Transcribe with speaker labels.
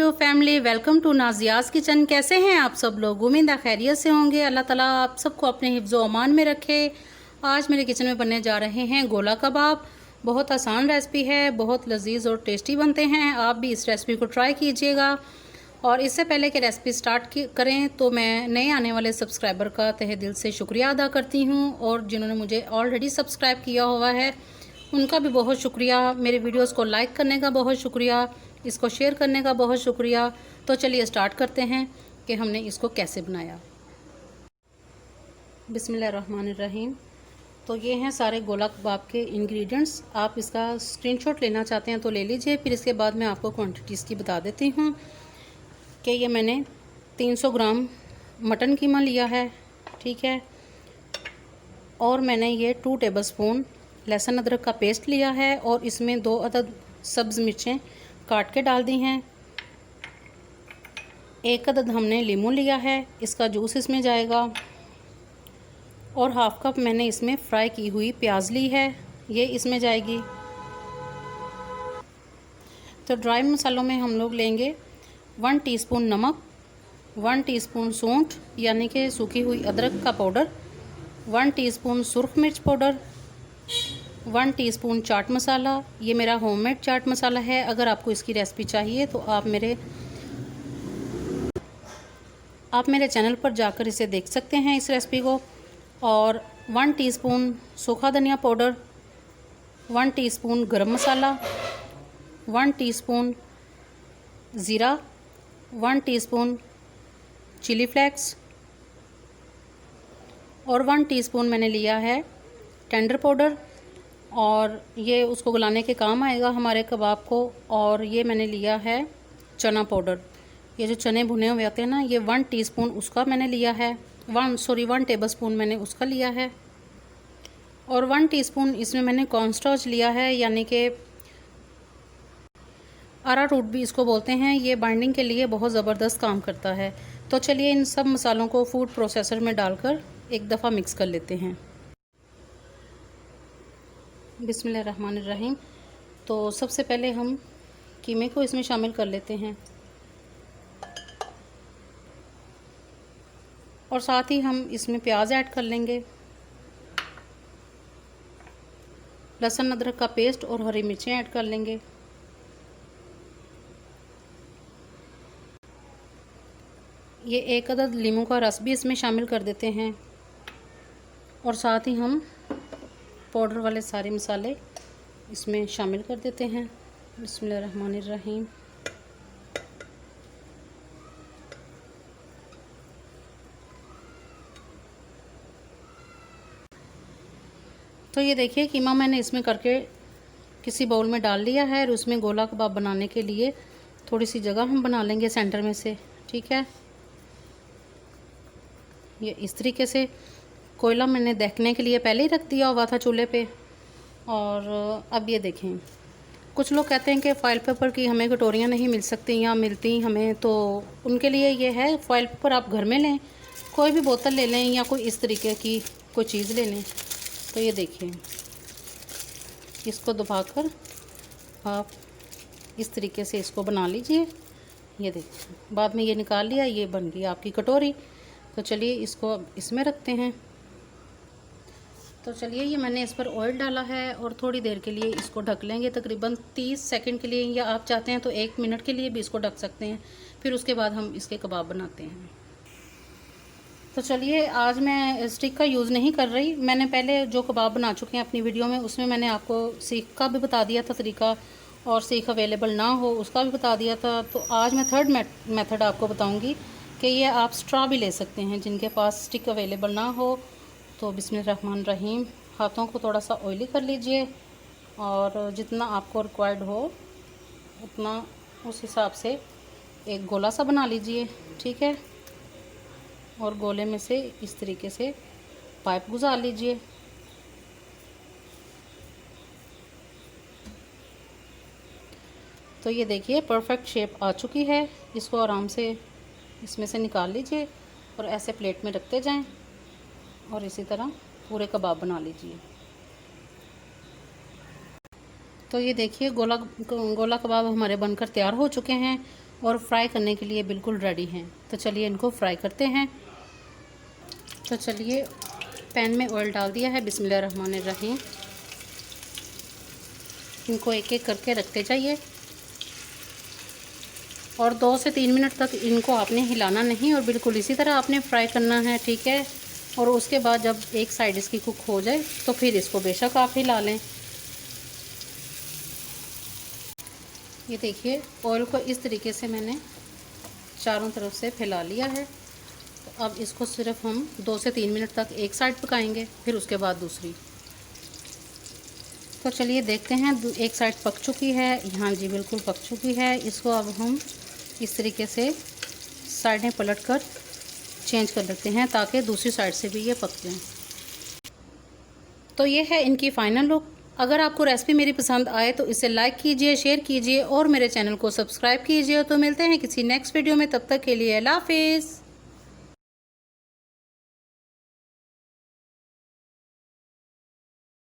Speaker 1: Hello family, welcome to Nazia's kitchen. कैसे हैं आप सब लोग? उम्मीद है खैरियत से होंगे। अल्लाह ताला आप सबको अपने हिफ्ज़-ओ अमान में रखे। आज मेरे किचन में बनने जा रहे हैं गोला कबाब। बहुत आसान रेसिपी है, बहुत लजीज और टेस्टी बनते हैं। आप भी इस रेसिपी को ट्राई कीजिएगा। और इससे पहले कि रेसिपी स्टार्ट करें तो मैं नए आने वाले सब्सक्राइबर का तहे दिल से शुक्रिया अदा करती हूँ, और जिन्होंने मुझे ऑलरेडी सब्सक्राइब किया हुआ है उनका भी बहुत शुक्रिया। मेरे वीडियोस को लाइक करने का बहुत शुक्रिया, इसको शेयर करने का बहुत शुक्रिया। तो चलिए स्टार्ट करते हैं कि हमने इसको कैसे बनाया। बिस्मिल्लाहिर्रहमानिर्रहीम। तो ये हैं सारे गोला कबाब के इंग्रेडिएंट्स। आप इसका स्क्रीनशॉट लेना चाहते हैं तो ले लीजिए, फिर इसके बाद मैं आपको क्वांटिटीज़ की बता देती हूँ। कि ये मैंने 300 ग्राम मटन कीमा लिया है, ठीक है। और मैंने ये 2 टेबलस्पून लहसुन अदरक का पेस्ट लिया है, और इसमें 2 अदद सब्ज़ मिर्चें काट के डाल दी हैं। 1 अदद हमने लीमू लिया है, इसका जूस इसमें जाएगा। और हाफ़ कप मैंने इसमें फ्राई की हुई प्याज ली है, ये इसमें जाएगी। तो ड्राई मसालों में हम लोग लेंगे 1 टीस्पून नमक, 1 टीस्पून सूंठ यानी कि सूखी हुई अदरक का पाउडर, 1 टीस्पून सुरख मिर्च पाउडर, 1 टीस्पून चाट मसाला। ये मेरा होममेड चाट मसाला है। अगर आपको इसकी रेसिपी चाहिए तो आप मेरे चैनल पर जाकर इसे देख सकते हैं, इस रेसिपी को। और 1 टीस्पून सूखा धनिया पाउडर, 1 टीस्पून गरम मसाला, 1 टीस्पून ज़ीरा, 1 टीस्पून चिली फ्लेक्स, और 1 टीस्पून मैंने लिया है टेंडर पाउडर, और ये उसको गलाने के काम आएगा हमारे कबाब को। और ये मैंने लिया है चना पाउडर, ये जो चने भुने हुए आते हैं ना, ये 1 टीस्पून उसका मैंने लिया है। 1 टेबलस्पून मैंने उसका लिया है। और 1 टीस्पून इसमें मैंने कॉर्नस्टार्च लिया है, यानी कि अरारूट भी इसको बोलते हैं। ये बाइंडिंग के लिए बहुत ज़बरदस्त काम करता है। तो चलिए इन सब मसालों को फूड प्रोसेसर में डालकर एक दफ़ा मिक्स कर लेते हैं। बिस्मिल्लाहिर्रहमानिर्रहीम। तो सबसे पहले हम कीमे को इसमें शामिल कर लेते हैं, और साथ ही हम इसमें प्याज ऐड कर लेंगे, लहसुन अदरक का पेस्ट और हरी मिर्चें ऐड कर लेंगे। ये 1 अदद लीमू का रस भी इसमें शामिल कर देते हैं, और साथ ही हम पाउडर वाले सारे मसाले इसमें शामिल कर देते हैं। बिस्मिल्लाहिर्रहमानिर्रहीम। तो ये देखिए कीमा मैंने इसमें करके किसी बाउल में डाल लिया है, और उसमें गोला कबाब बनाने के लिए थोड़ी सी जगह हम बना लेंगे सेंटर में से, ठीक है। ये इस तरीके से कोयला मैंने देखने के लिए पहले ही रख दिया हुआ था चूल्हे पे। और अब ये देखें, कुछ लोग कहते हैं कि फ़ॉइल पेपर की हमें कटोरियाँ नहीं मिल सकती या मिलती हमें, तो उनके लिए ये है, फ़ॉइल पेपर आप घर में लें, कोई भी बोतल ले लें या कोई इस तरीके की कोई चीज़ ले लें। तो ये देखिए, इसको दबाकर आप इस तरीके से इसको बना लीजिए। ये देखिए, बाद में ये निकाल लिया, ये बन गई आपकी कटोरी। तो चलिए इसको अब इसमें रखते हैं। तो चलिए ये मैंने इस पर ऑयल डाला है, और थोड़ी देर के लिए इसको ढक लेंगे, तकरीबन 30 सेकंड के लिए, या आप चाहते हैं तो 1 मिनट के लिए भी इसको ढक सकते हैं। फिर उसके बाद हम इसके कबाब बनाते हैं। तो चलिए, आज मैं स्टिक का यूज़ नहीं कर रही। मैंने पहले जो कबाब बना चुके हैं अपनी वीडियो में, उसमें मैंने आपको सीख का भी बता दिया था तरीका, और सीख अवेलेबल ना हो उसका भी बता दिया था। तो आज मैं थर्ड मेथड आपको बताऊँगी कि ये आप स्ट्रॉ भी ले सकते हैं, जिनके पास स्टिक अवेलेबल ना हो। तो बिस्मिल्लाहिर्रहमानिर्रहीम, हाथों को थोड़ा सा ऑयली कर लीजिए, और जितना आपको रिक्वायर्ड हो उतना उस हिसाब से एक गोला सा बना लीजिए, ठीक है। और गोले में से इस तरीके से पाइप गुजार लीजिए। तो ये देखिए परफेक्ट शेप आ चुकी है। इसको आराम से इसमें से निकाल लीजिए, और ऐसे प्लेट में रखते जाएं, और इसी तरह पूरे कबाब बना लीजिए। तो ये देखिए गोला कबाब हमारे बनकर तैयार हो चुके हैं। और फ्राई करने के लिए बिल्कुल रेडी हैं। तो चलिए इनको फ्राई करते हैं। तो चलिए पैन में ऑयल डाल दिया है, बिस्मिल्लाहिर्रहमानिर्रहीम। इनको एक एक करके रखते जाइए और 2 से 3 मिनट तक इनको आपने हिलाना नहीं और बिल्कुल इसी तरह आपने फ्राई करना है, ठीक है। और उसके बाद जब एक साइड इसकी कुक हो जाए तो फिर इसको बेशक आप हिला लें। ये देखिए ऑयल को इस तरीके से मैंने चारों तरफ से फैला लिया है। तो अब इसको सिर्फ हम 2 से 3 मिनट तक एक साइड पकाएंगे, फिर उसके बाद दूसरी। तो चलिए देखते हैं, एक साइड पक चुकी है। हाँ जी बिल्कुल पक चुकी है। इसको अब हम इस तरीके से साइडें पलट कर चेंज कर लेते हैं ताकि दूसरी साइड से भी ये पक जाएं। तो ये है इनकी फ़ाइनल लुक। अगर आपको रेसिपी मेरी पसंद आए तो इसे लाइक कीजिए, शेयर कीजिए और मेरे चैनल को सब्सक्राइब कीजिए। तो मिलते हैं किसी नेक्स्ट वीडियो में, तब तक के लिए अल्लाह हाफिज़।